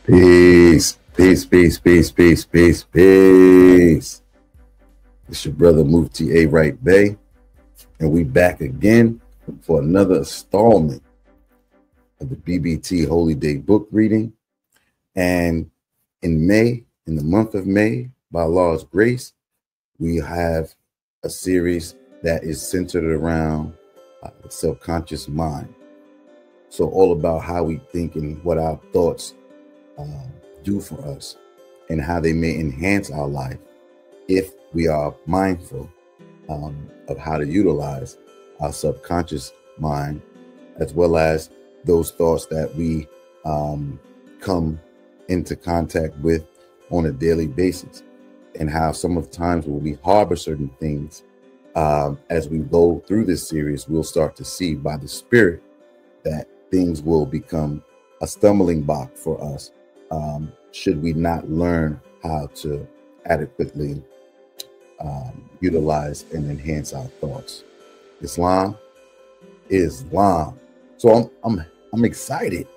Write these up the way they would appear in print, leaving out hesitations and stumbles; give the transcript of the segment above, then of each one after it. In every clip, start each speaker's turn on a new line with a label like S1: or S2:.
S1: Peace, peace, peace, peace, peace, peace, peace. It's your brother Mufti A. Wright Bay, and we back again for another installment of the BBT Holy Dey Book reading. And in May, in the month of May, by Allah's grace, we have a series that is centered around the subconscious mind. So all about how we think and what our thoughts do for us and how they may enhance our life if we are mindful of how to utilize our subconscious mind, as well as those thoughts that we come into contact with on a daily basis, and how some of the times when we harbor certain things, as we go through this series, we'll start to see by the Spirit that things will become a stumbling block for us should we not learn how to adequately utilize and enhance our thoughts. Islam. So I'm excited.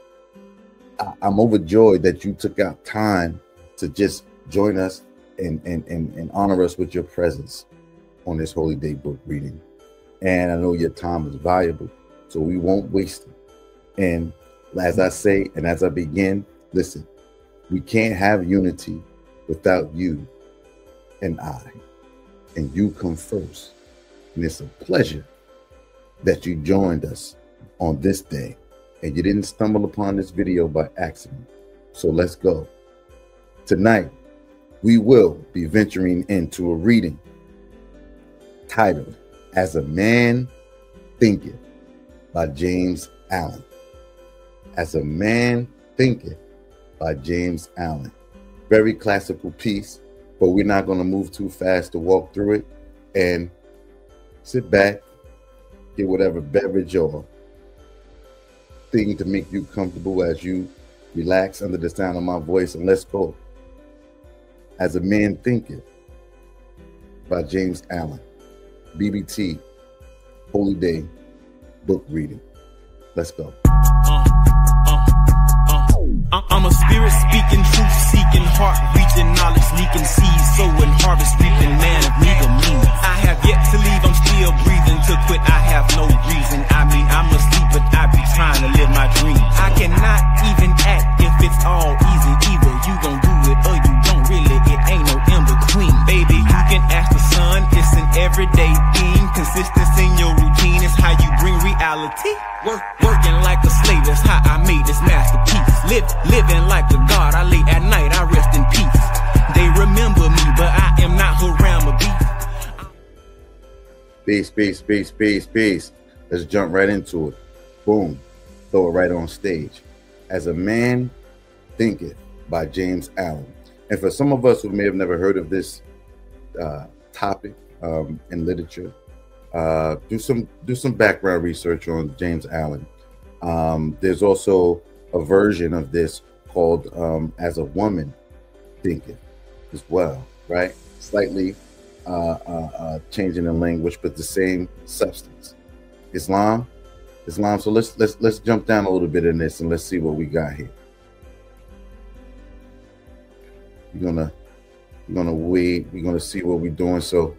S1: I'm overjoyed that you took out time to just join us and honor us with your presence on this Holy Day Book reading. And I know your time is valuable, so we won't waste it. And as I say, and as I begin, listen, we can't have unity without you and I. And you come first. And it's a pleasure that you joined us on this day. And you didn't stumble upon this video by accident. So let's go. Tonight, we will be venturing into a reading titled As a Man Thinketh by James Allen. As a Man Thinketh by James Allen. Very classical piece, but we're not going to move too fast to walk through it. And sit back, get whatever beverage or thing to make you comfortable as you relax under the sound of my voice, and let's go. As a Man Thinketh by James Allen. BBT Holy Day Book reading. Let's go.
S2: I'm a spirit speaking, truth seeking, heart reaching, knowledge leaking, seeds sowing, harvest reaping, man of neither means. I have yet to leave, I'm still breathing. To quit, I have no reason. I mean, I'm asleep, but I be trying to live my dream. I cannot even act if it's all easy. Either you gon' do it or you don't really. It ain't no in between. Baby, you can ask the sun, it's an everyday thing. Consistency in your routine is how you bring reality. Working like a slave, that's how I made this masterpiece. Living like a god, I lay at night, I rest in peace. They remember me, but I am not Haram
S1: Peace. Let's jump right into it. Boom. Throw it right on stage. As a Man Thinketh by James Allen. And for some of us who may have never heard of this topic in literature, do some background research on James Allen. There's also a version of this called As a Woman Thinketh as well, right? Slightly changing the language, but the same substance. Islam. So let's jump down a little bit in this and let's see what we got here. We're gonna see what we're doing. So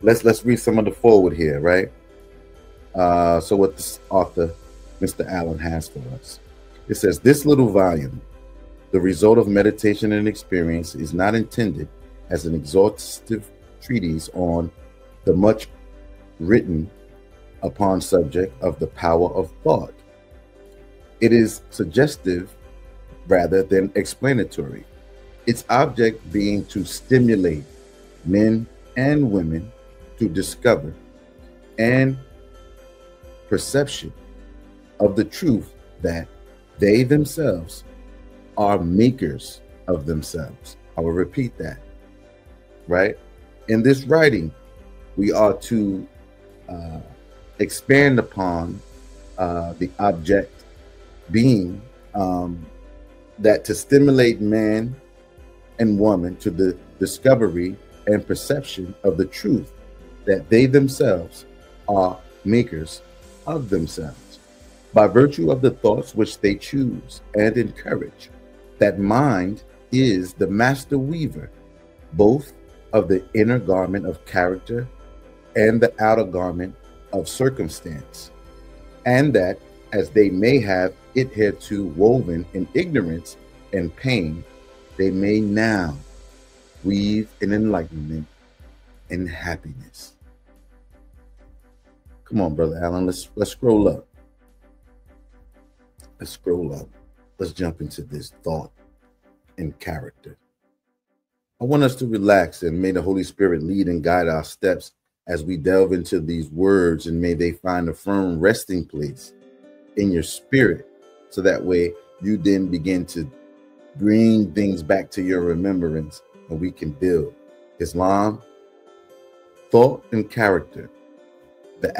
S1: let's read some of the forward here, right? So what this author, Mr. Allen, has for us. It says, this little volume, the result of meditation and experience, is not intended as an exhaustive treatise on the much written upon subject of the power of thought. It is suggestive rather than explanatory, its object being to stimulate men and women to discover and perception of the truth that they themselves are makers of themselves. I will repeat that, right? In this writing, we are to expand upon the object being that to stimulate man and woman to the discovery and perception of the truth that they themselves are makers of themselves by virtue of the thoughts which they choose and encourage, that mind is the master weaver, both of the inner garment of character and the outer garment of circumstance, and that as they may have it hitherto woven in ignorance and pain, they may now weave in enlightenment and happiness. Come on, Brother Allen, let's scroll up. Let's scroll up. Let's jump into this thought and character. I want us to relax, and may the Holy Spirit lead and guide our steps as we delve into these words, and may they find a firm resting place in your spirit, so that way you then begin to bring things back to your remembrance and we can build. Islam, thought and character. The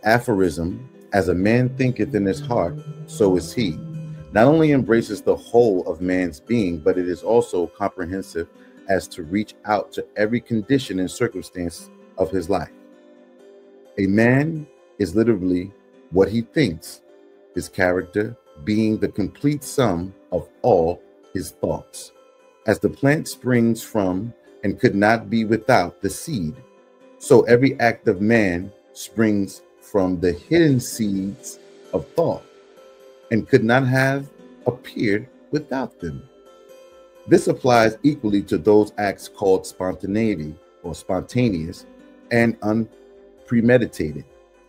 S1: aphorism, as a man thinketh in his heart, so is he, not only embraces the whole of man's being, but it is also comprehensive as to reach out to every condition and circumstance of his life. A man is literally what he thinks, his character being the complete sum of all his thoughts. As the plant springs from and could not be without the seed, so every act of man springs from the hidden seeds of thought and could not have appeared without them. This applies equally to those acts called spontaneity or spontaneous and unpremeditated,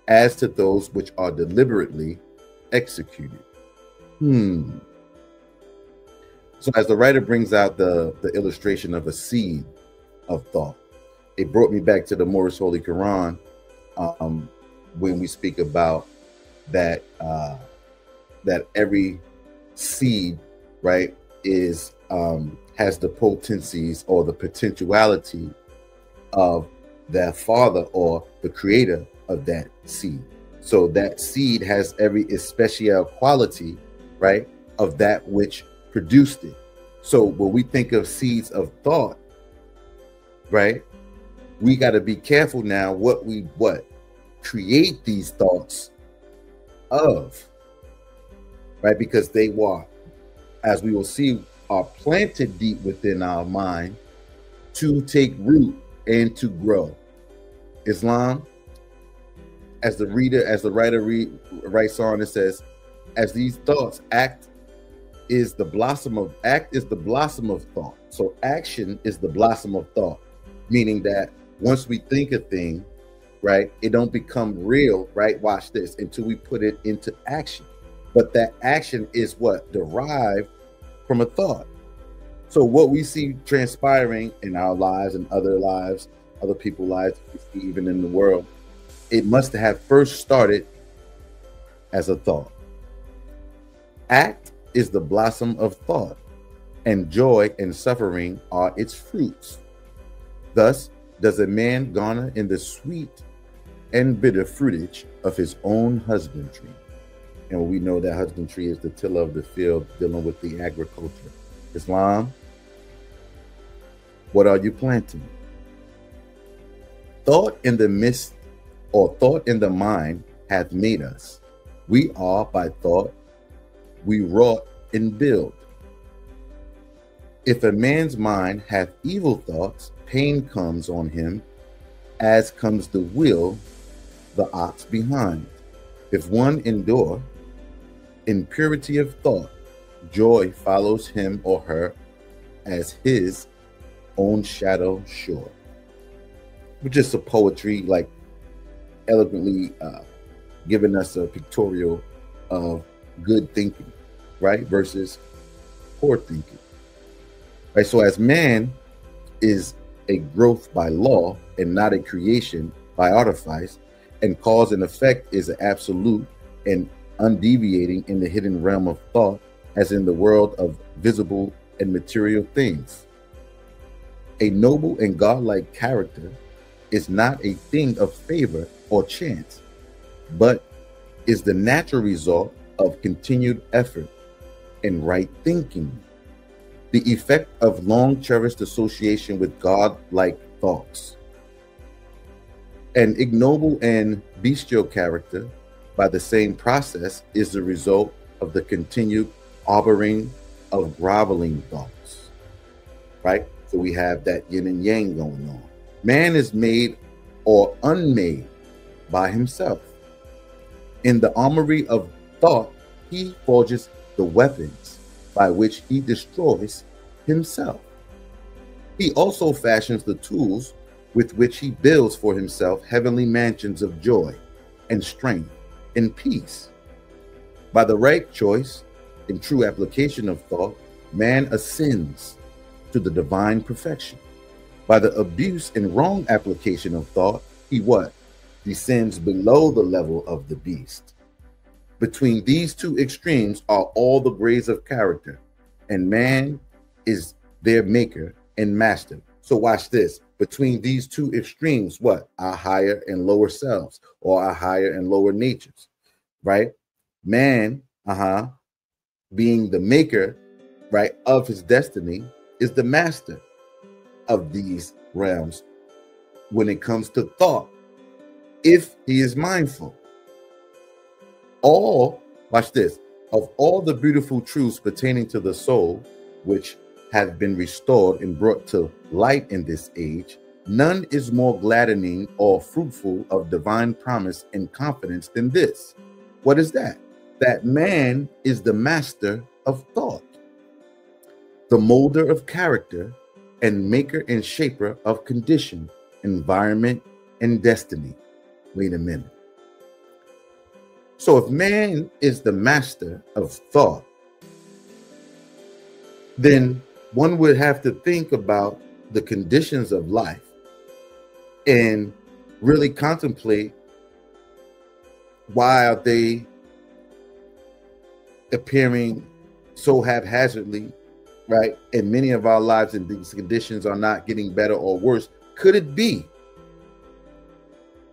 S1: as to those which are deliberately executed. So as the writer brings out the illustration of a seed of thought, it brought me back to the Morris Holy Quran, when we speak about that that every seed, right, is has the potencies or the potentiality of their father or the creator of that seed. So that seed has every especial quality, right, of that which produced it. So when we think of seeds of thought, right, we got to be careful now what we create these thoughts of, right, because they were, as we will see, are planted deep within our mind to take root and to grow. Islam, as the writer writes on, it says, as these thoughts act is the blossom of thought. So action is the blossom of thought, meaning that once we think a thing, right, it don't become real, right? Watch this, until we put it into action. But that action is what? Derived from a thought. So what we see transpiring in our lives and other lives, other people's lives, even in the world, it must have first started as a thought. Act is the blossom of thought, and joy and suffering are its fruits. Thus does a man garner in the sweet and bitter fruitage of his own husbandry. And we know that husbandry is the tiller of the field, dealing with the agriculture. Islam, what are you planting? Thought in the midst, or thought in the mind, hath made us. We are by thought, we wrought and build. If a man's mind hath evil thoughts, pain comes on him, as comes the will, the ox behind. If one endure in purity of thought, joy follows him or her as his own shadow sure. Which is a poetry, like eloquently giving us a pictorial of good thinking, right, versus poor thinking, right? So as man is a growth by law and not a creation by artifice, and cause and effect is an absolute and undeviating in the hidden realm of thought, as in the world of visible and material things. A noble and godlike character is not a thing of favor or chance, but is the natural result of continued effort and right thinking, the effect of long cherished association with God-like thoughts. An ignoble and bestial character, by the same process, is the result of the continued harboring of groveling thoughts, right? So we have that yin and yang going on. Man is made or unmade by himself. In the armory of thought, he forges the weapons by which he destroys himself. He also fashions the tools with which he builds for himself heavenly mansions of joy and strength and peace. By the right choice and true application of thought, man ascends to the divine perfection. By the abuse and wrong application of thought, he what? Descends below the level of the beast. Between these two extremes are all the grades of character, and man is their maker and master. So watch this. Between these two extremes, what? Our higher and lower selves, or our higher and lower natures, right? Man, being the maker, right, of his destiny, is the master of these realms when it comes to thought, if he is mindful. Watch this, of all the beautiful truths pertaining to the soul, which have been restored and brought to light in this age, none is more gladdening or fruitful of divine promise and confidence than this. What is that? That man is the master of thought, the molder of character, and maker and shaper of condition, environment, and destiny. Wait a minute. So if man is the master of thought, then one would have to think about the conditions of life and really contemplate, why are they appearing so haphazardly, right? And many of our lives in these conditions are not getting better or worse. Could it be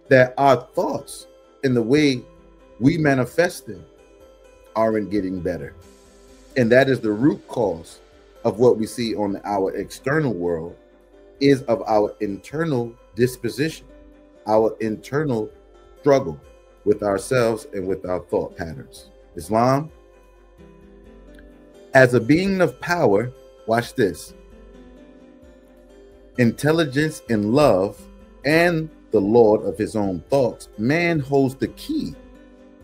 S1: that our thoughts and the way we manifest them aren't getting better? And that is the root cause of what we see on our external world, is of our internal disposition, our internal struggle with ourselves and with our thought patterns. Islam, as a being of power, watch this, intelligence and love, and the Lord of his own thoughts, man holds the key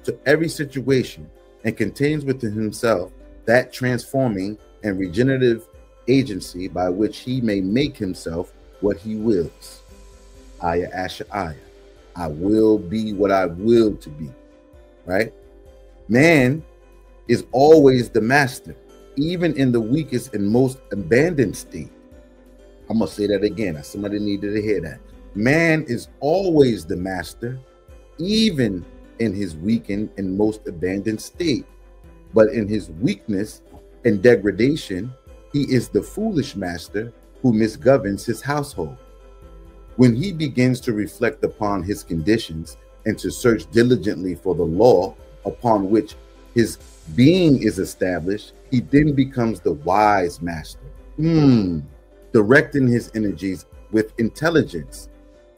S1: to every situation and contains within himself that transforming and regenerative agency by which he may make himself what he wills. Aya Asha Aya. I will be what I will to be, right? Man is always the master, even in the weakest and most abandoned state. I'm going to say that again. Somebody needed to hear that. Man is always the master, even in his weakened and most abandoned state. But in his weakness and degradation, he is the foolish master who misgoverns his household. When he begins to reflect upon his conditions and to search diligently for the law upon which his being is established, he then becomes the wise master, directing his energies with intelligence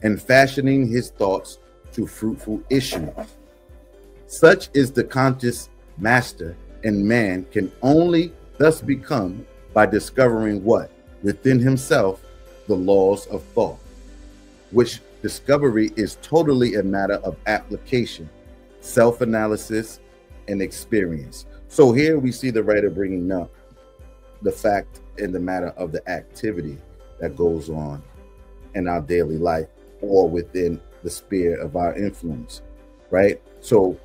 S1: and fashioning his thoughts to fruitful issues. Such is the conscious master, and man can only thus become by discovering what? Within himself, the laws of thought, which discovery is totally a matter of application, self-analysis, and experience. So here we see the writer bringing up the fact in the matter of the activity that goes on in our daily life or within the sphere of our influence, right? So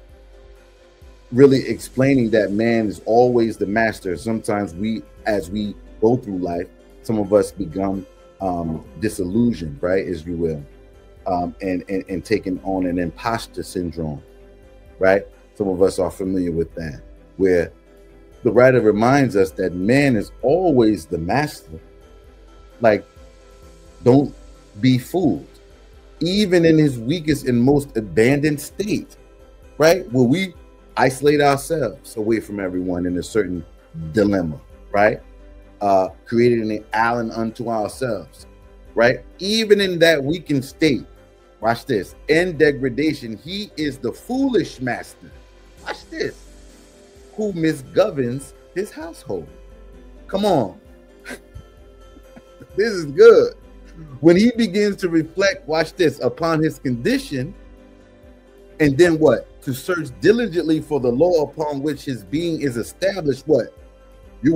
S1: really explaining that man is always the master. Sometimes we, as we go through life, some of us become disillusioned, right, as you will, and taking on an imposter syndrome, right? Some of us are familiar with that, where the writer reminds us that man is always the master. Like, don't be fooled. Even in his weakest and most abandoned state, right? Where we isolate ourselves away from everyone in a certain dilemma, right? Creating an island unto ourselves, right? Even in that weakened state, watch this, in degradation, he is the foolish master. Watch this, who misgoverns his household. Come on. This is good. When he begins to reflect, watch this, upon his condition, and then what? To search diligently for the law upon which his being is established. What? You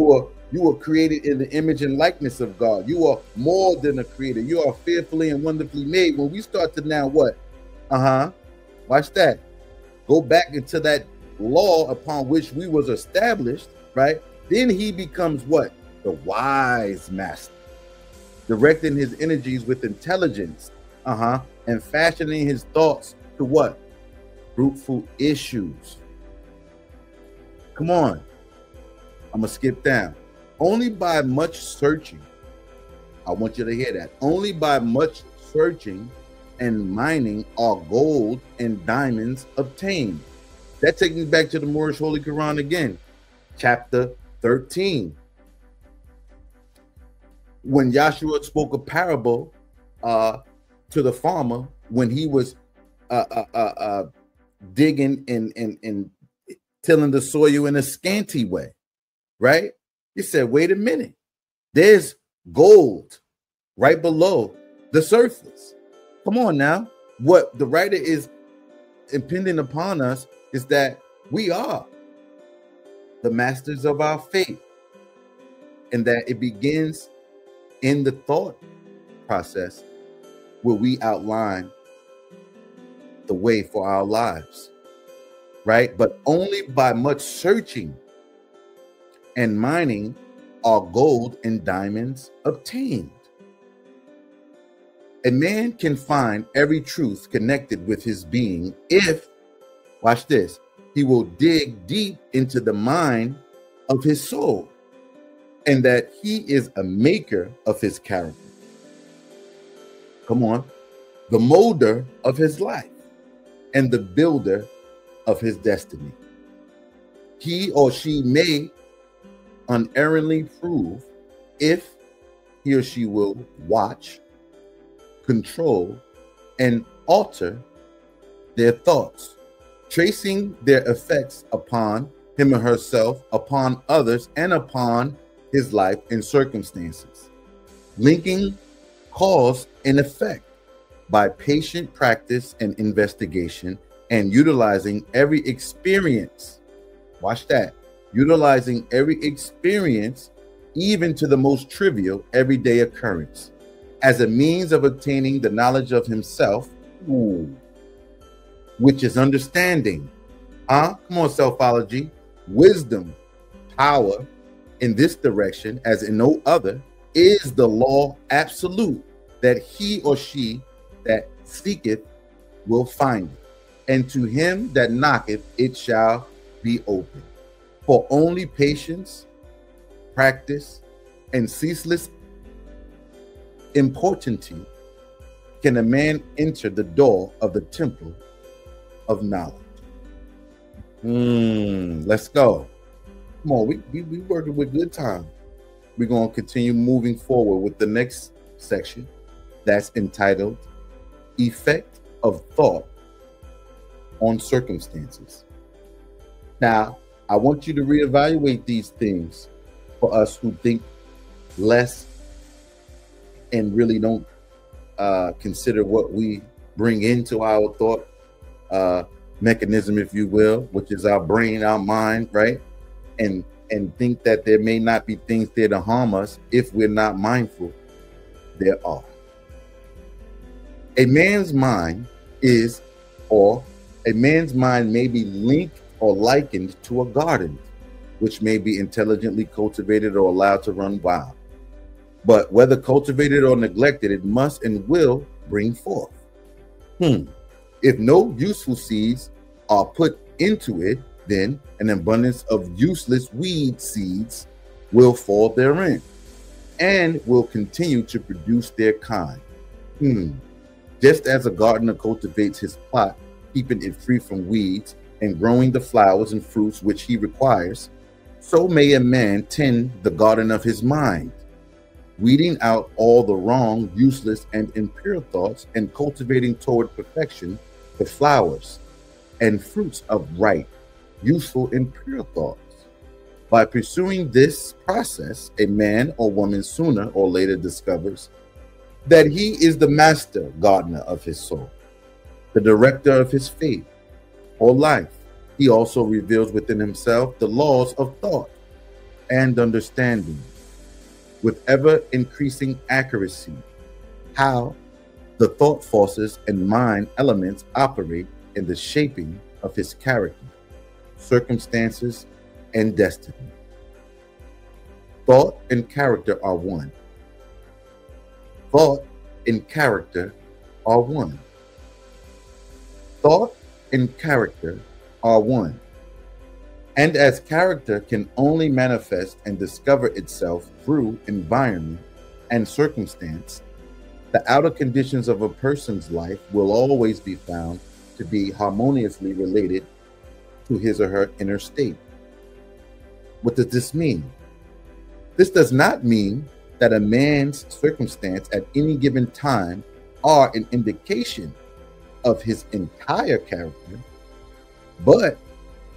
S1: were created in the image and likeness of God. You are more than a creator. You are fearfully and wonderfully made. When we start to now what? Watch that. Go back into that law upon which we was established, right? Then he becomes what? The wise master, directing his energies with intelligence, and fashioning his thoughts to what? Fruitful issues. Come on. I'm gonna skip down. Only by much searching, I want you to hear that. Only by much searching and mining are gold and diamonds obtained. That takes me back to the Moorish Holy Quran again, chapter 13. When Yahshua spoke a parable to the farmer when he was digging and tilling the soil in a scanty way, right? He said, wait a minute, there's gold right below the surface. Come on now. What the writer is impending upon us is that we are the masters of our fate, and that it begins in the thought process where we outline the way for our lives, right? But only by much searching and mining are gold and diamonds obtained. A man can find every truth connected with his being if, watch this, he will dig deep into the mind of his soul, and that he is a maker of his character. Come on. The molder of his life and the builder of his destiny. He or she may unerringly prove if he or she will watch, control, and alter their thoughts, tracing their effects upon him or herself, upon others, and upon his life and circumstances, linking cause and effect by patient practice and investigation, and utilizing every experience. Watch that. Utilizing every experience, even to the most trivial everyday occurrence, as a means of obtaining the knowledge of himself, which is understanding. Come on, selfology, wisdom, power in this direction, as in no other, is the law absolute, that he or she that seeketh will find it, and to him that knocketh it shall be open. For only patience, practice, and ceaseless importunity can a man enter the door of the temple of knowledge. Let's go. Come on, we working with good time. We're going to continue moving forward with the next section that's entitled Effect of Thought on Circumstances. Now, I want you to reevaluate these things for us who think less and really don't consider what we bring into our thought mechanism, if you will, which is our brain, our mind, right? And think that there may not be things there to harm us if we're not mindful. There are. A man's mind is, or a man's mind may be linked or likened to a garden, which may be intelligently cultivated or allowed to run wild. But whether cultivated or neglected, it must and will bring forth. If no useful seeds are put into it, then an abundance of useless weed seeds will fall therein and will continue to produce their kind. Just as a gardener cultivates his plot, keeping it free from weeds and growing the flowers and fruits which he requires, so may a man tend the garden of his mind, weeding out all the wrong, useless, and impure thoughts, and cultivating toward perfection the flowers and fruits of right, useful, and pure thoughts. By pursuing this process, a man or woman sooner or later discovers that he is the master gardener of his soul, the director of his fate or life. He also reveals within himself the laws of thought and understanding with ever increasing accuracy, how the thought forces and mind elements operate in the shaping of his character, circumstances, and destiny. Thought and character are one. Thought and character are one. Thought and character are one. And as character can only manifest and discover itself through environment and circumstance, the outer conditions of a person's life will always be found to be harmoniously related to his or her inner state. What does this mean? This does not mean that a man's circumstance at any given time are an indication of his entire character, but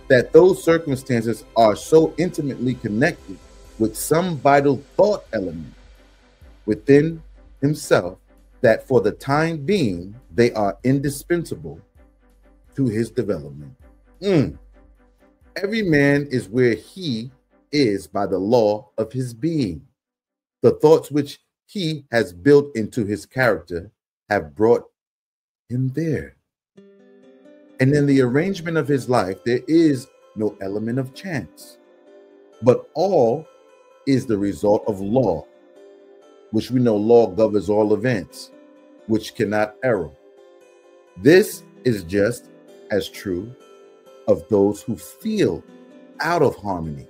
S1: that those circumstances are so intimately connected with some vital thought element within himself that for the time being, they are indispensable to his development. Every man is where he is by the law of his being. The thoughts which he has built into his character have brought him there. And in the arrangement of his life, there is no element of chance, but all is the result of law, which we know law governs all events, which cannot err. This is just as true of those who feel out of harmony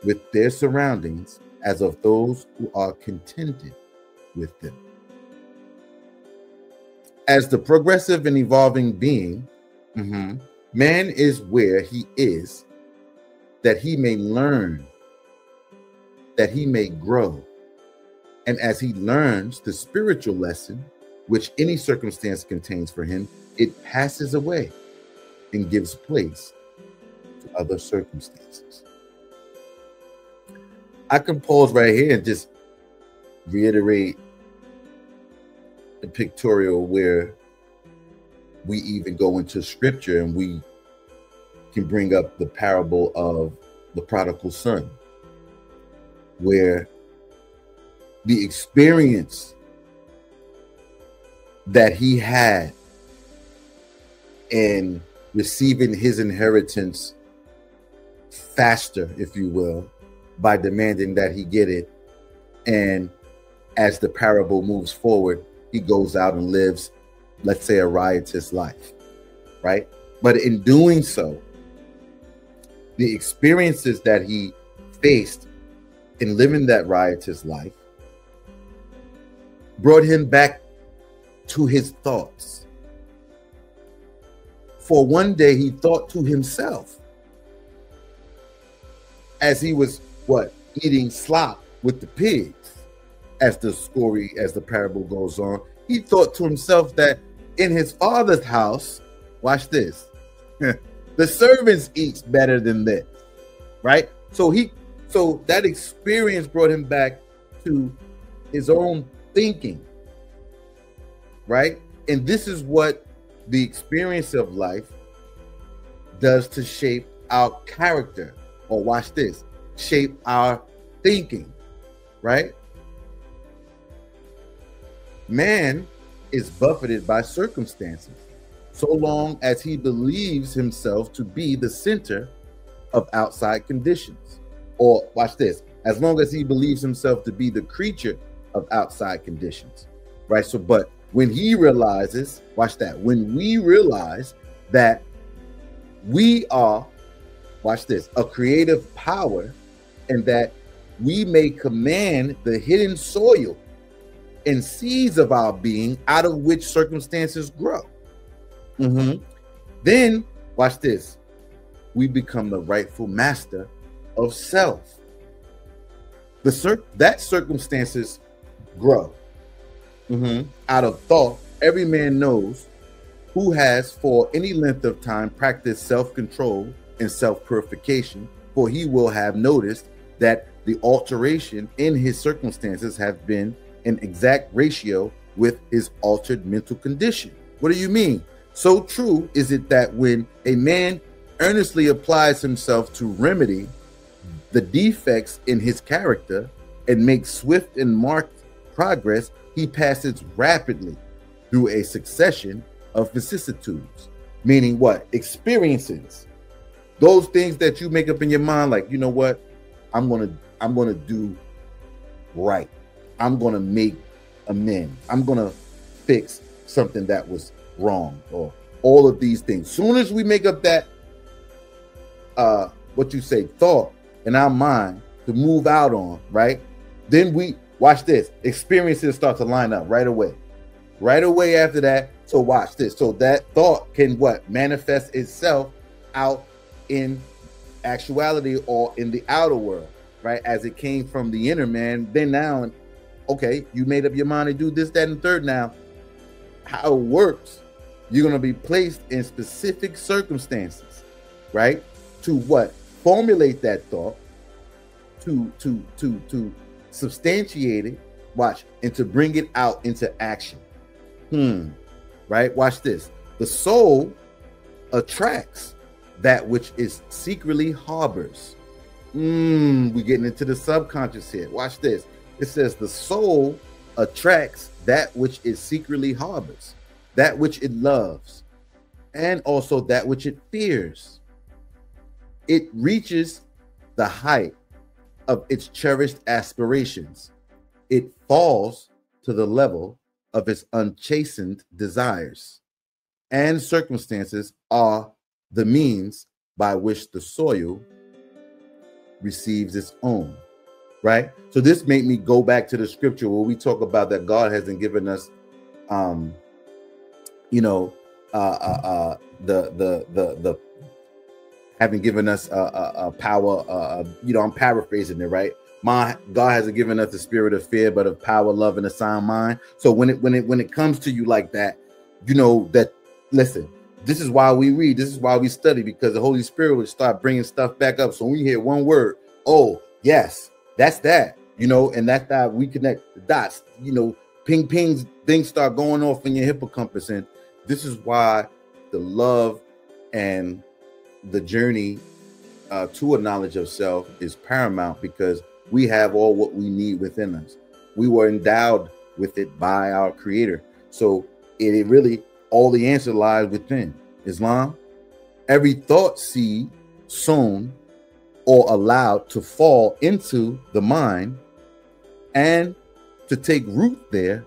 S1: with their surroundings as of those who are contented with them. As the progressive and evolving being, man is where he is, that he may learn, that he may grow. And as he learns the spiritual lesson, which any circumstance contains for him, it passes away and gives place to other circumstances. I can pause right here and just reiterate the pictorial where we even go into scripture and we can bring up the parable of the prodigal son, where the experience that he had in receiving his inheritance faster, if you will, by demanding that he get it. And as the parable moves forward, he goes out and lives, let's say, a riotous life, right? But in doing so, the experiences that he faced in living that riotous life brought him back to his thoughts. For one day he thought to himself, as he was eating slop with the pigs, as the story, as the parable goes on, he thought to himself that in his father's house, watch this, the servants eats better than this, right? So that experience brought him back to his own thinking, right? And this is what the experience of life does to shape our character, or watch this, shape our thinking, right? Man is buffeted by circumstances so long as he believes himself to be the center of outside conditions, or watch this, as long as he believes himself to be the creature of outside conditions, right? So, but when he realizes, watch that, when we realize that we are, watch this, a creative power, and that we may command the hidden soil and seeds of our being out of which circumstances grow. Then, watch this, we become the rightful master of self. That circumstances grow out of thought. Every man knows who has for any length of time practiced self-control and self-purification for he will have noticed that the alteration in his circumstances have been in exact ratio with his altered mental condition. What do you mean? So true is it that when a man earnestly applies himself to remedy the defects in his character and makes swift and marked progress, he passes rapidly through a succession of vicissitudes. Meaning what? Experiences. Those things that you make up in your mind, like, you know what? I'm gonna do right. I'm gonna make amends. I'm gonna fix something that was wrong, or all of these things. Soon as we make up that what you say, thought in our mind to move out on, right? Then we watch this. Experiences start to line up right away. Right away after that. So watch this. So that thought can what? Manifest itself out in actuality or in the outer world, right? As it came from the inner man. Then now, okay, you made up your mind to do this, that, and third. Now, how it works, you're going to be placed in specific circumstances, right? To what? Formulate that thought, to substantiate it, watch, and to bring it out into action. Right? Watch this. The soul attracts that which is secretly harbors. We're getting into the subconscious here. Watch this. It says the soul attracts that which it secretly harbors, that which it loves, and also that which it fears. It reaches the height of its cherished aspirations. It falls to the level of its unchastened desires, and circumstances are the means by which the soil receives its own, right? So this made me go back to the scripture where we talk about that God hasn't given us the having given us a power, I'm paraphrasing it, right? God hasn't given us the spirit of fear, but of power, love, and a sound mind. So when it comes to you like that, you know that, listen, this is why we read, this is why we study, because the Holy Spirit will start bringing stuff back up. So when you hear one word, oh yes, that's that, and that's how we connect the dots, ping pings, things start going off in your hippocampus. And this is why the love and the journey to a knowledge of self is paramount, because we have all what we need within us. We were endowed with it by our Creator. So it really, all the answer lies within. Islam, every thought seed sown or allowed to fall into the mind and to take root there,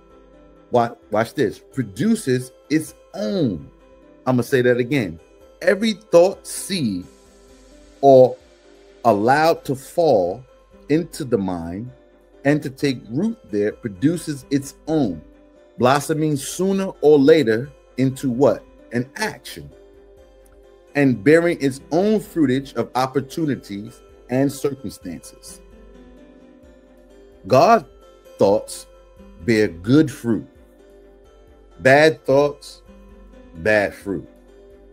S1: watch this, produces its own. I'm gonna say that again. Every thought seed or allowed to fall into the mind and to take root there produces its own, blossoming sooner or later into what? An action, and bearing its own fruitage of opportunities and circumstances. God's thoughts bear good fruit. Bad thoughts, bad fruit,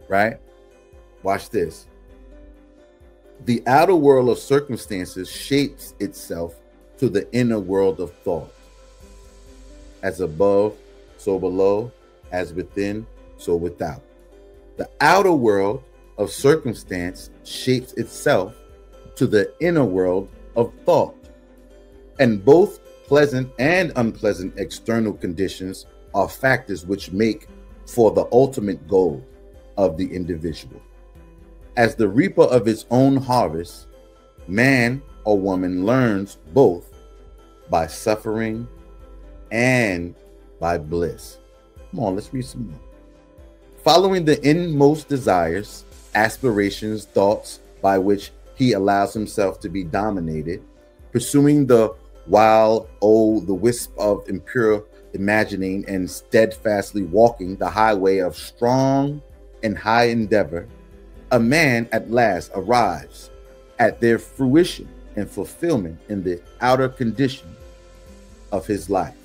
S1: right? Watch this. The outer world of circumstances shapes itself to the inner world of thought. As above, so below, as within, so without. The outer world of circumstance shapes itself to the inner world of thought. And both pleasant and unpleasant external conditions are factors which make for the ultimate goal of the individual. As the reaper of his own harvest, man or woman learns both by suffering and by bliss. Come on, let's read some more. Following the inmost desires, aspirations, thoughts by which he allows himself to be dominated, pursuing the the wisp of impure imagining, and steadfastly walking the highway of strong and high endeavor, a man at last arrives at their fruition and fulfillment in the outer condition of his life.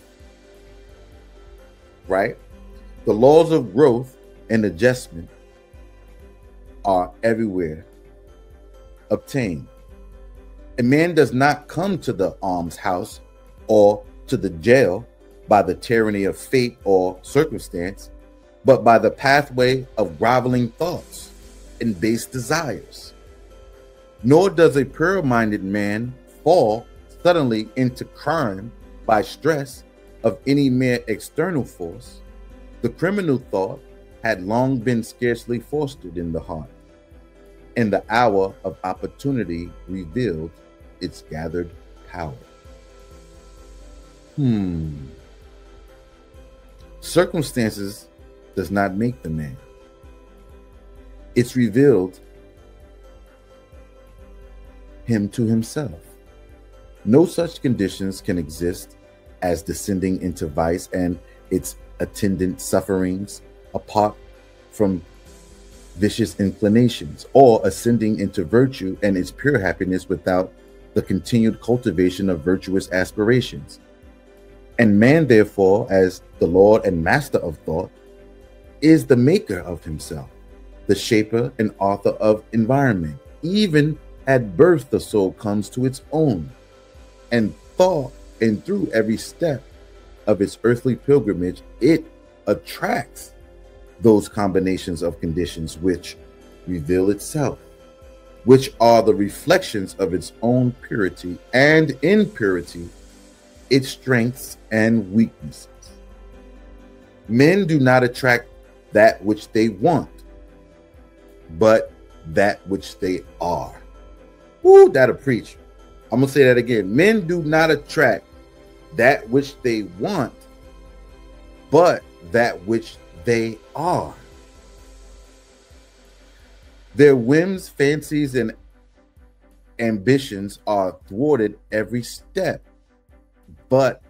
S1: Right? The laws of growth and adjustment are everywhere obtained. A man does not come to the almshouse or to the jail by the tyranny of fate or circumstance, but by the pathway of groveling thoughts and base desires. Nor does a pure-minded man fall suddenly into crime by stress of any mere external force. The criminal thought had long been scarcely fostered in the heart, and the hour of opportunity revealed its gathered power. Circumstances does not make the man. It's revealed him to himself. No such conditions can exist as descending into vice and its attendant sufferings apart from vicious inclinations, or ascending into virtue and its pure happiness without the continued cultivation of virtuous aspirations. And man, therefore, as the Lord and master of thought, is the maker of himself, the shaper and author of environment. Even at birth, the soul comes to its own, and thought, and through every step of its earthly pilgrimage, it attracts those combinations of conditions which reveal itself, which are the reflections of its own purity, and in purity, its strengths and weaknesses. Men do not attract that which they want, but that which they are. Ooh, that'll preach. I'm gonna say that again. Men do not attract that which they want, but that which they are. Their whims, fancies, and ambitions are thwarted every step, but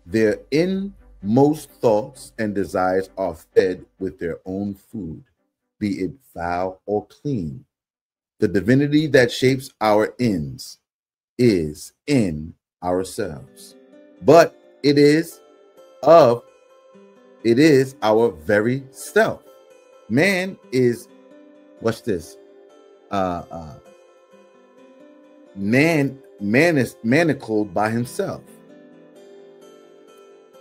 S1: their inmost thoughts and desires are fed with their own food, be it foul or clean. The divinity that shapes our ends is in ourselves, but it is our very self. Man is, watch this, man is manacled by himself.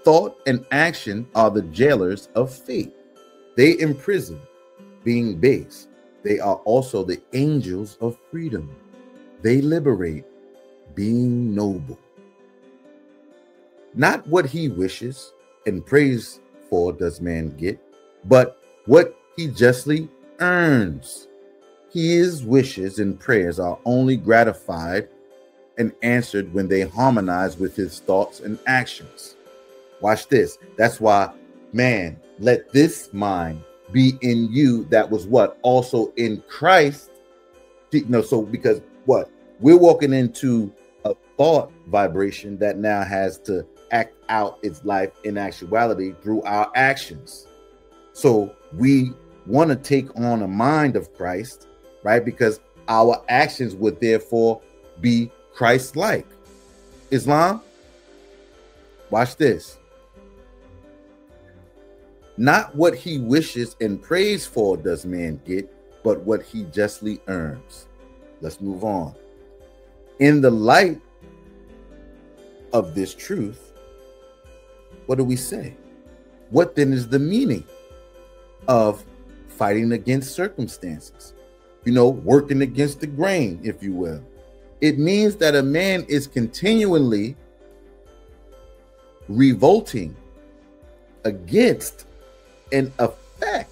S1: Thought and action are the jailers of fate. They imprison, being base. They are also the angels of freedom. They liberate, being noble. Not what he wishes and prays for does man get, but what he justly earns. His wishes and prayers are only gratified and answered when they harmonize with his thoughts and actions. Watch this. That's why, man, let this mind be in you that was what? Also in Christ. So because what? We're walking into a thought vibration that now has to act out its life in actuality through our actions. So we want to take on a mind of Christ, right? Because our actions would therefore be Christ-like. Islam, watch this. Not what he wishes and prays for does man get, but what he justly earns. Let's move on. In the light of this truth, what do we say? What then is the meaning of fighting against circumstances? Working against the grain, if you will. It means that a man is continually revolting against an effect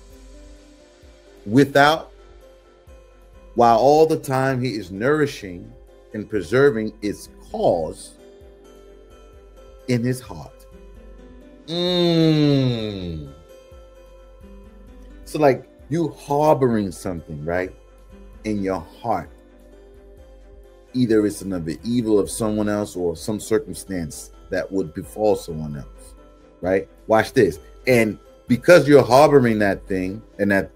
S1: while all the time he is nourishing and preserving its cause in his heart. So like you harboring something, right, in your heart. Either it's another evil of someone else or some circumstance that would befall someone else, right? Watch this. And because you're harboring that thing and that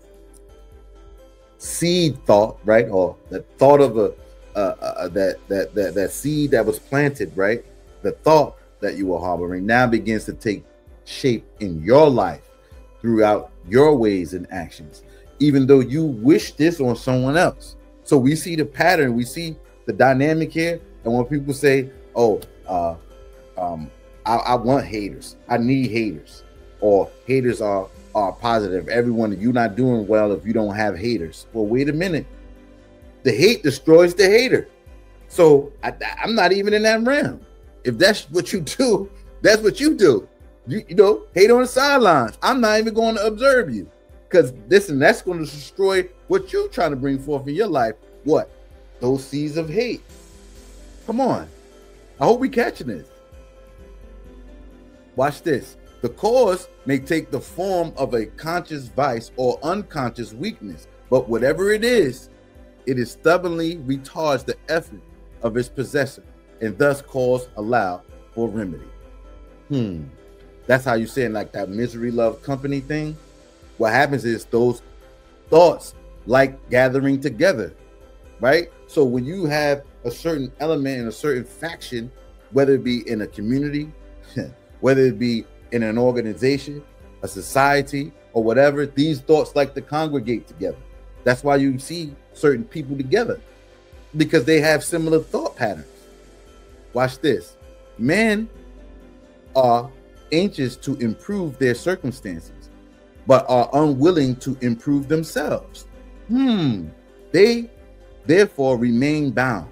S1: seed thought, right, or the thought of that seed that was planted, right, the thought that you were harboring now begins to take shape in your life throughout your ways and actions, even though you wish this on someone else. So we see the pattern, we see the dynamic here. And when people say, oh, I want haters, I need haters, or haters are positive, everyone, you're not doing well if you don't have haters. Well, wait a minute. The hate destroys the hater. So I'm not even in that realm. If that's what you do, that's what you do. You know, hate on the sidelines. I'm not even going to observe you, because listen, that's going to destroy what you're trying to bring forth in your life. What? Those seeds of hate. Come on. I hope we catching this. Watch this. The cause may take the form of a conscious vice or unconscious weakness, but whatever it is stubbornly retards the effort of its possessor, and thus cause allow for remedy. That's how you saying like that misery love company thing. What happens is those thoughts like gathering together, right? So when you have a certain element in a certain faction, whether it be in a community, whether it be in an organization, a society, or whatever, these thoughts like to congregate together. That's why you see certain people together, because they have similar thought patterns. Watch this. Men are anxious to improve their circumstances, but are unwilling to improve themselves. They therefore remain bound.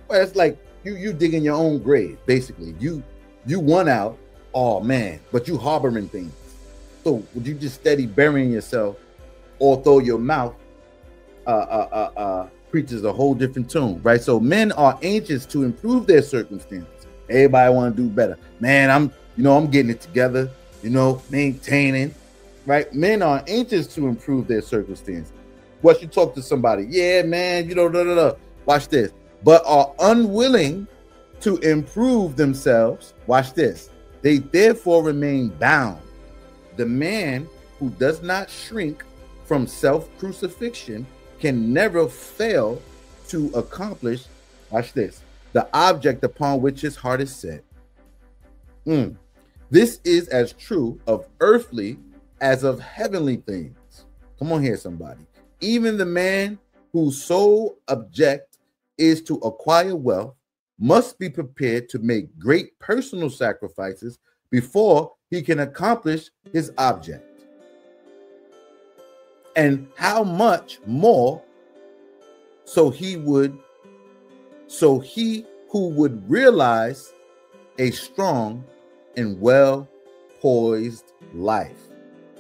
S1: Well, it's like you digging your own grave, basically. You won out, oh man, but you harboring things. So would you just steady burying yourself, although your mouth preaches a whole different tune, right? So men are anxious to improve their circumstances. Everybody want to do better. Man, I'm getting it together, maintaining, right? Men are anxious to improve their circumstances. Once you talk to somebody, yeah, man, watch this, but are unwilling to improve themselves. Watch this. They therefore remain bound. The man who does not shrink from self-crucifixion can never fail to accomplish, watch this, the object upon which his heart is set. This is as true of earthly as of heavenly things. Come on here, somebody. Even the man whose sole object is to acquire wealth must be prepared to make great personal sacrifices before he can accomplish his object. And how much more so he who would realize a strong and well poised life.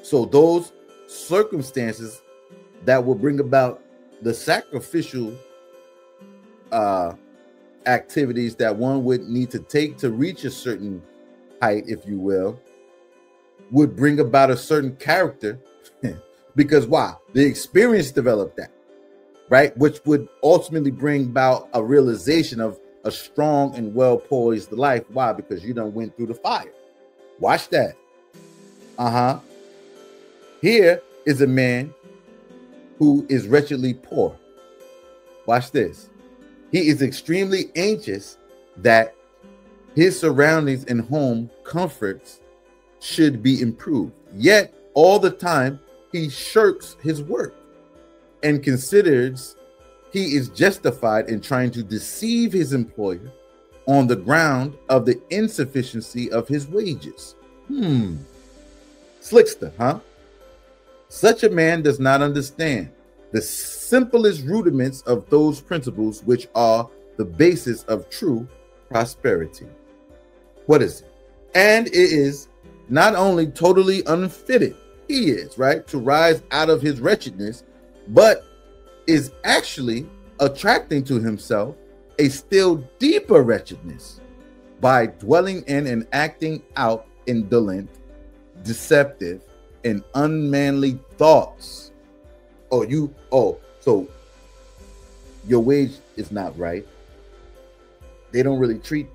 S1: So those circumstances that will bring about the sacrificial activities that one would need to take to reach a certain height, if you will, would bring about a certain character. Because why? The experience developed that, right? Which would ultimately bring about a realization of a strong and well-poised life. Why? Because you done went through the fire. Watch that. Here is a man who is wretchedly poor. Watch this. He is extremely anxious that his surroundings and home comforts should be improved. Yet all the time, he shirks his work and considers he is justified in trying to deceive his employer on the ground of the insufficiency of his wages. Slickster, huh? Such a man does not understand the simplest rudiments of those principles which are the basis of true prosperity. What is it? And it is not only totally unfitted, he is, right, to rise out of his wretchedness, but is actually attracting to himself a still deeper wretchedness by dwelling in and acting out indolent, deceptive, and unmanly thoughts. So your wage is not right. They don't really treat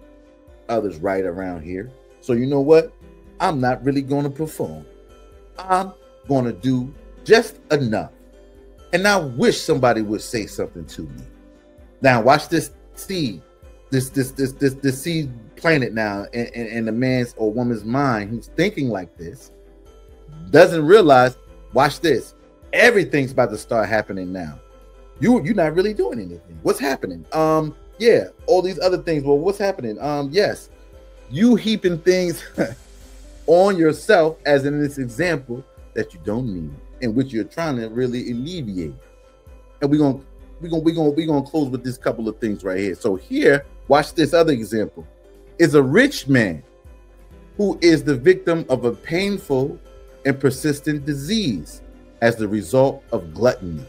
S1: others right around here. So you know what? I'm not really going to perform. I'm going to do just enough. And I wish somebody would say something to me. Now watch this seed, this seed planted now in a man's or woman's mind who's thinking like this, doesn't realize, watch this, everything's about to start happening now. You're not really doing anything. What's happening? Yeah, all these other things. Well, what's happening? Yes, you heaping things on yourself, as in this example, that you don't need, in which you're trying to really alleviate. And we're gonna close with this couple of things right here. So here, watch this other example. Is a rich man who is the victim of a painful and persistent disease as the result of gluttony.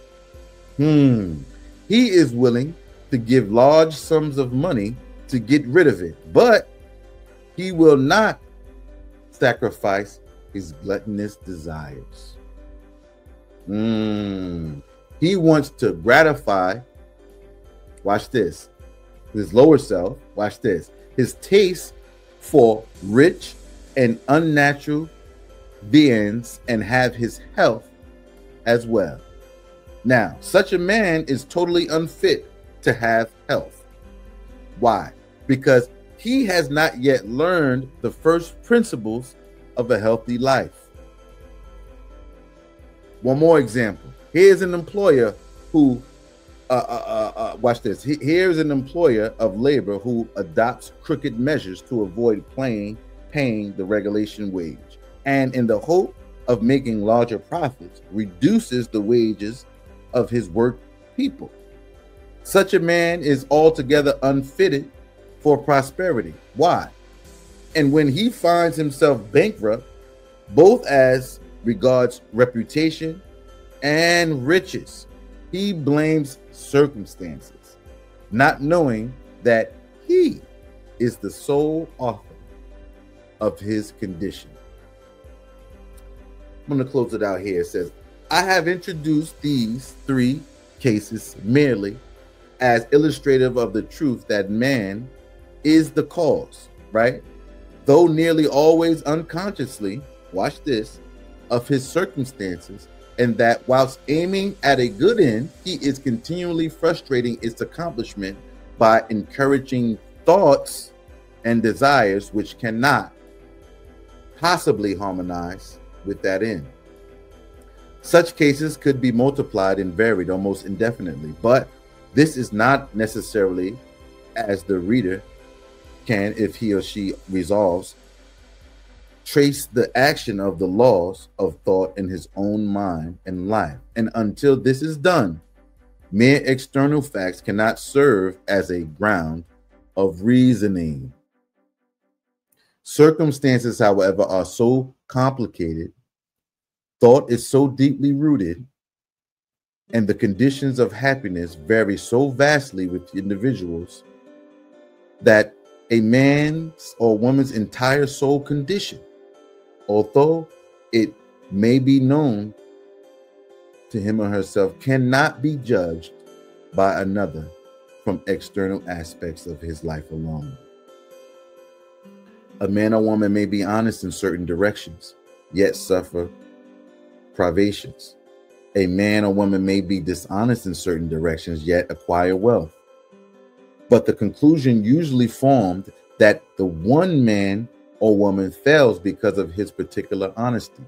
S1: He is willing to give large sums of money to get rid of it, but he will not sacrifice his gluttonous desires. He wants to gratify, watch this, his lower self, watch this, his taste for rich and unnatural viands and have his health as well. Now, such a man is totally unfit to have health. Why? Because he has not yet learned the first principles of a healthy life. One more example. Here's an employer who, watch this. Here's an employer of labor who adopts crooked measures to avoid paying the regulation wage, and in the hope of making larger profits, reduces the wages of his work people. Such a man is altogether unfitted for prosperity. Why? And when he finds himself bankrupt, both as regards reputation and riches, he blames circumstances, not knowing that he is the sole author of his condition. I'm going to close it out here. It says, I have introduced these three cases merely as illustrative of the truth that man is the cause, right? Though nearly always unconsciously, watch this, of his circumstances, and that whilst aiming at a good end, he is continually frustrating its accomplishment by encouraging thoughts and desires which cannot possibly harmonize with that end. Such cases could be multiplied and varied almost indefinitely, but this is not necessarily as the reader can, if he or she resolves, trace the action of the laws of thought in his own mind and life. And until this is done, mere external facts cannot serve as a ground of reasoning. Circumstances, however, are so complicated, thought is so deeply rooted, and the conditions of happiness vary so vastly with individuals that a man's or woman's entire soul condition, although it may be known to him or herself, cannot be judged by another from external aspects of his life alone. A man or woman may be honest in certain directions, yet suffer privations. A man or woman may be dishonest in certain directions, yet acquire wealth. But the conclusion usually formed that the one man or woman fails because of his particular honesty,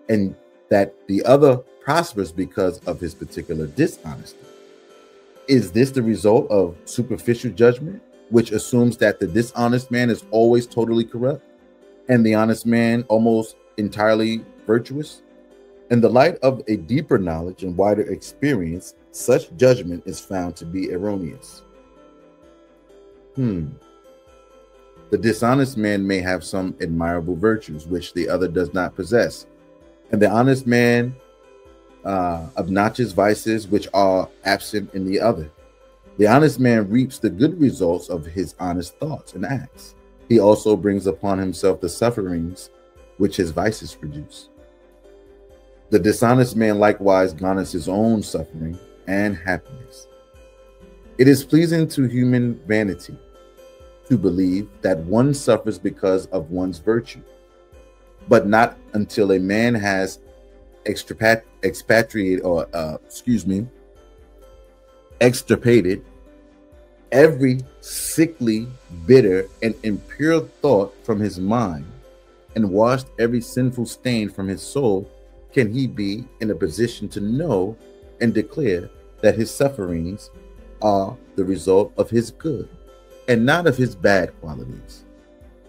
S1: and that the other prospers because of his particular dishonesty. Is this the result of superficial judgment, which assumes that the dishonest man is always totally corrupt and the honest man almost entirely virtuous? In the light of a deeper knowledge and wider experience, such judgment is found to be erroneous. The dishonest man may have some admirable virtues which the other does not possess, and the honest man obnoxious vices which are absent in the other. The honest man reaps the good results of his honest thoughts and acts. He also brings upon himself the sufferings which his vices produce. The dishonest man likewise garners his own suffering and happiness. It is pleasing to human vanity to believe that one suffers because of one's virtue, but not until a man has extirpated every sickly, bitter, and impure thought from his mind and washed every sinful stain from his soul, can he be in a position to know and declare that his sufferings are the result of his good and not of his bad qualities.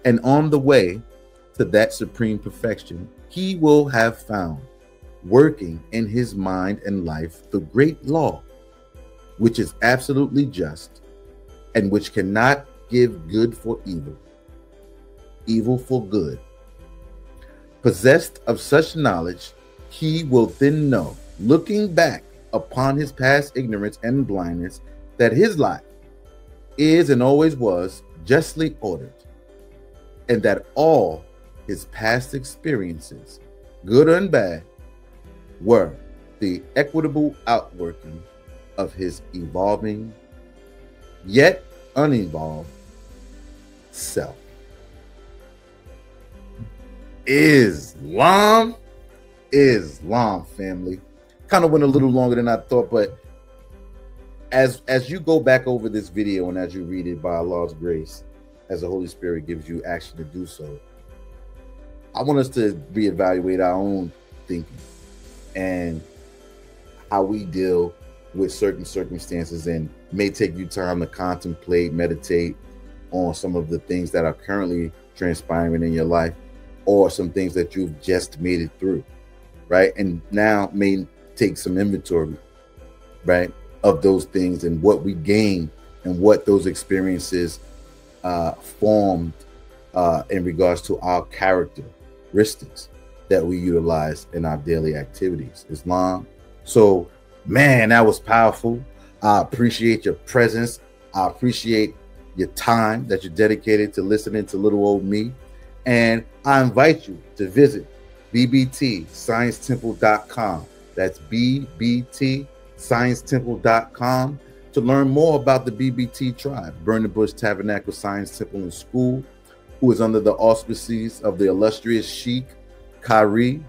S1: And on the way to that supreme perfection, he will have found, working in his mind and life, the great law, which is absolutely just and which cannot give good for evil, evil for good. Possessed of such knowledge, he will then know, looking back upon his past ignorance and blindness, that his life is and always was justly ordered, and that all his past experiences, good and bad, were the equitable outworking of his evolving, yet unevolved self. Islam, family. Kind of went a little longer than I thought, but as you go back over this video and as you read it by Allah's grace, as the Holy Spirit gives you action to do so, I want us to reevaluate our own thinking and how we deal with certain circumstances, and may take you time to contemplate, meditate on some of the things that are currently transpiring in your life, or some things that you've just made it through, right? And now may take some inventory, right, of those things and what we gained and what those experiences formed in regards to our characteristics that we utilize in our daily activities. Islam. So, man, that was powerful. I appreciate your presence. I appreciate your time that you dedicated to listening to little old me. And I invite you to visit bbtsciencetemple.com. That's bbtsciencetemple.com to learn more about the BBT tribe, Burning Bush Tabernacle Science Temple and School, who is under the auspices of the illustrious Sheikh Kyrie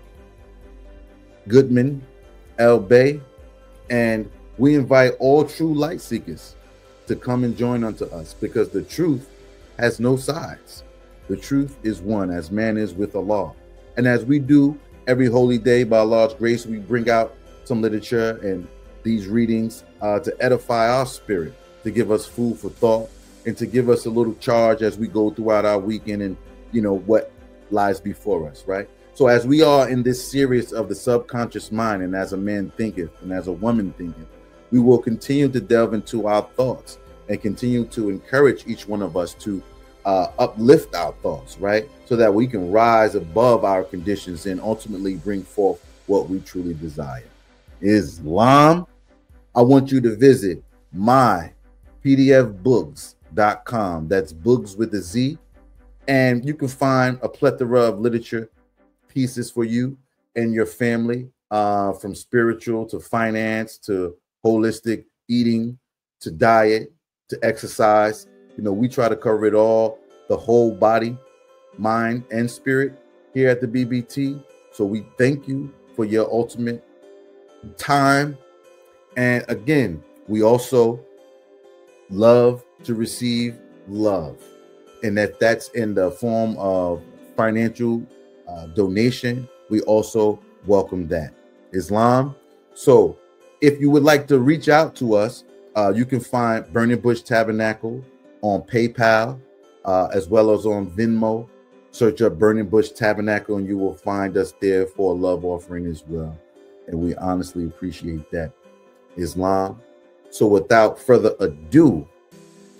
S1: Goodman El Bay. And we invite all true light seekers to come and join unto us, because the truth has no sides. The truth is one, as man is with Allah. And as we do every holy day, by Allah's grace, we bring out some literature and these readings to edify our spirit, to give us food for thought, and to give us a little charge as we go throughout our weekend and, you know, what lies before us, right? So as we are in this series of the subconscious mind, and as a man thinketh and as a woman thinketh, we will continue to delve into our thoughts and continue to encourage each one of us to uplift our thoughts, right? So that we can rise above our conditions and ultimately bring forth what we truly desire. Islam. I want you to visit my pdfbooks.com. That's books with a Z. And you can find a plethora of literature pieces for you and your family, from spiritual to finance to holistic eating to diet to exercise. You know, we try to cover it all, the whole body, mind, and spirit here at the BBT. So we thank you for your ultimate time. And again, we also love to receive love. And that's in the form of financial donation. We also welcome that. Islam. So if you would like to reach out to us, you can find Burning Bush Tabernacle on PayPal, as well as on Venmo. Search up Burning Bush Tabernacle and you will find us there for a love offering as well. And we honestly appreciate that. Islam. So without further ado,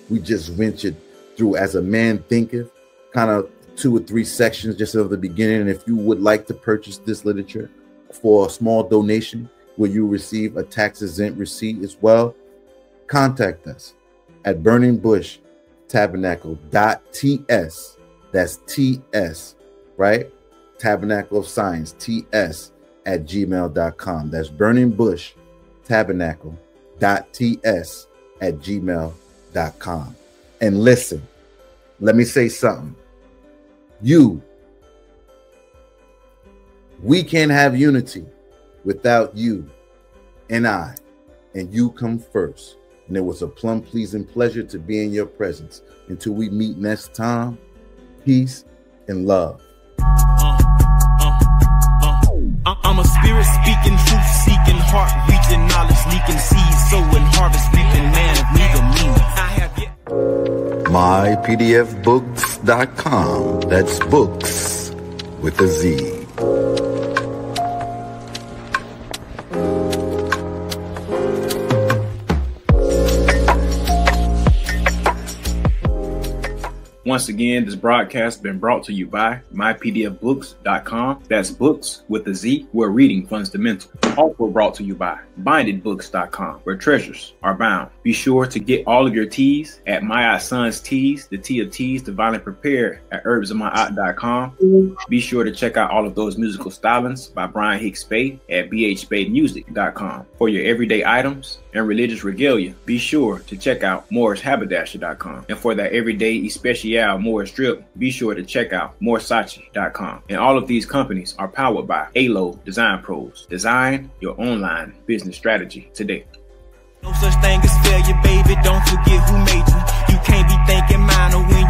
S1: we just ventured through As a Man Thinketh, kind of 2 or 3 sections just at the beginning. And if you would like to purchase this literature for a small donation where you receive a tax-exempt receipt as well, contact us at burningbushtabernacle.ts. That's TS, right? Tabernacle of Science, TS at gmail.com. That's burningbushtabernacle.ts at gmail.com. And listen, let me say something. We can't have unity without you and I, and you come first. And it was a plum pleasing pleasure to be in your presence. Until we meet next time, peace and love.
S2: I'm a spirit speaking, truth seeking, heart reaching, knowledge leaking, seed sowing, harvest reaping, man of neither means. I have yet.
S1: mypdfbooks.com. That's books with a Z.
S3: Once again, this broadcast has been brought to you by mypdfbooks.com. That's books with a Z, where reading fundamental. Also brought to you by bindedbooks.com, where treasures are bound. Be sure to get all of your teas at My Son's Teas, the tea of teas, divinely prepared at herbsofmyaunt.com. Be sure to check out all of those musical stylings by Brian Hicks Spade at bhspademusic.com. For your everyday items and religious regalia, be sure to check out morrishaberdasher.com. And for that everyday especial Morris strip, be sure to check out morsachi.com. And all of these companies are powered by ALO Design Pros. Design your online business strategy today.
S2: No such thing as failure, baby. Don't forget who made you. You can't be thinking minor when